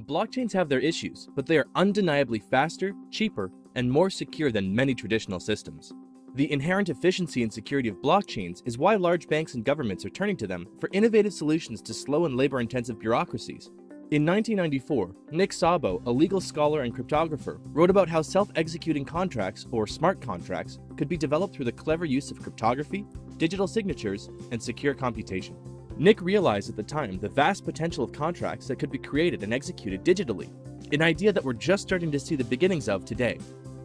Blockchains have their issues, but they are undeniably faster, cheaper, and more secure than many traditional systems. The inherent efficiency and security of blockchains is why large banks and governments are turning to them for innovative solutions to slow and labor-intensive bureaucracies. In 1994, Nick Szabo, a legal scholar and cryptographer, wrote about how self-executing contracts, or smart contracts, could be developed through the clever use of cryptography, digital signatures, and secure computation. Nick realized at the time the vast potential of contracts that could be created and executed digitally, an idea that we're just starting to see the beginnings of today.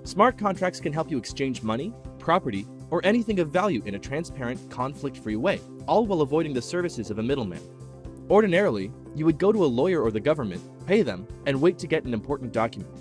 Smart contracts can help you exchange money, property, or anything of value in a transparent, conflict-free way, all while avoiding the services of a middleman. Ordinarily, you would go to a lawyer or the government, pay them, and wait to get an important document.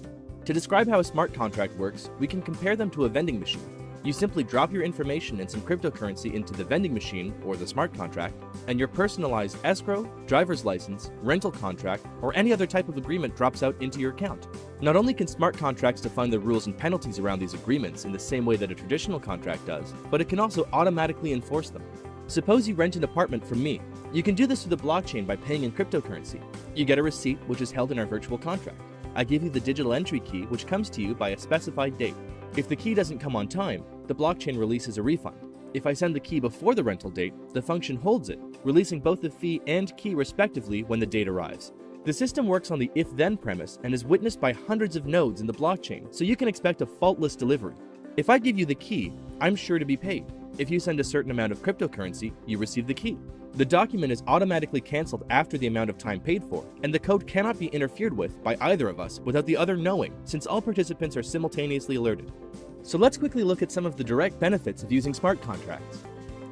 To describe how a smart contract works, we can compare them to a vending machine. You simply drop your information and some cryptocurrency into the vending machine, or the smart contract, and your personalized escrow, driver's license, rental contract, or any other type of agreement drops out into your account. Not only can smart contracts define the rules and penalties around these agreements in the same way that a traditional contract does, but it can also automatically enforce them. Suppose you rent an apartment from me. You can do this through the blockchain by paying in cryptocurrency. You get a receipt, which is held in our virtual contract. I give you the digital entry key, which comes to you by a specified date. If the key doesn't come on time, the blockchain releases a refund. If I send the key before the rental date, the function holds it, releasing both the fee and key respectively when the date arrives. The system works on the if-then premise and is witnessed by hundreds of nodes in the blockchain, so you can expect a faultless delivery. If I give you the key, I'm sure to be paid. If you send a certain amount of cryptocurrency, you receive the key. The document is automatically cancelled after the amount of time paid for, and the code cannot be interfered with by either of us without the other knowing, since all participants are simultaneously alerted. So let's quickly look at some of the direct benefits of using smart contracts.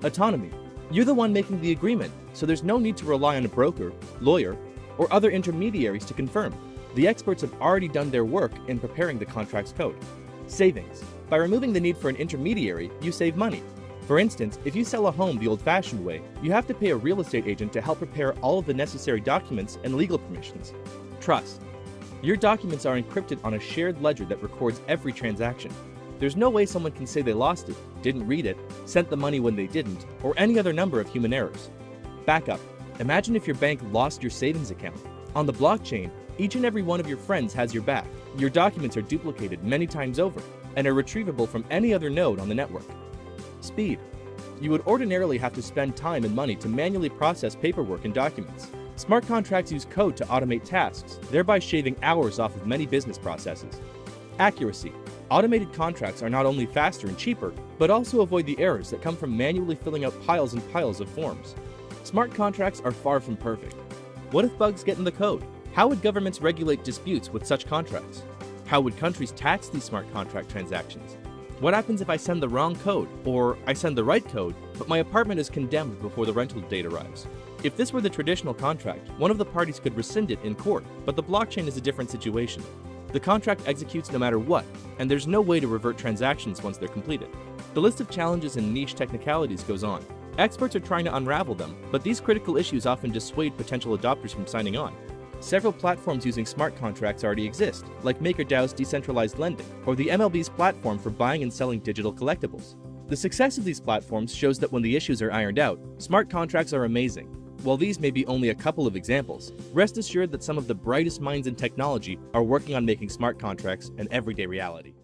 Autonomy. You're the one making the agreement, so there's no need to rely on a broker, lawyer, or other intermediaries to confirm. The experts have already done their work in preparing the contract's code. Savings. By removing the need for an intermediary, you save money. For instance, if you sell a home the old-fashioned way, you have to pay a real estate agent to help prepare all of the necessary documents and legal permissions. Trust. Your documents are encrypted on a shared ledger that records every transaction. There's no way someone can say they lost it, didn't read it, sent the money when they didn't, or any other number of human errors. Backup. Imagine if your bank lost your savings account. On the blockchain, each and every one of your friends has your back. Your documents are duplicated many times over and are retrievable from any other node on the network. Speed. You would ordinarily have to spend time and money to manually process paperwork and documents. Smart contracts use code to automate tasks, thereby shaving hours off of many business processes. Accuracy. Automated contracts are not only faster and cheaper, but also avoid the errors that come from manually filling out piles and piles of forms. Smart contracts are far from perfect. What if bugs get in the code? How would governments regulate disputes with such contracts? How would countries tax these smart contract transactions? What happens if I send the wrong code, or I send the right code, but my apartment is condemned before the rental date arrives? If this were the traditional contract, one of the parties could rescind it in court, but the blockchain is a different situation. The contract executes no matter what, and there's no way to revert transactions once they're completed. The list of challenges and niche technicalities goes on. Experts are trying to unravel them, but these critical issues often dissuade potential adopters from signing on. Several platforms using smart contracts already exist, like MakerDAO's decentralized lending, or the MLB's platform for buying and selling digital collectibles. The success of these platforms shows that when the issues are ironed out, smart contracts are amazing. While these may be only a couple of examples, rest assured that some of the brightest minds in technology are working on making smart contracts an everyday reality.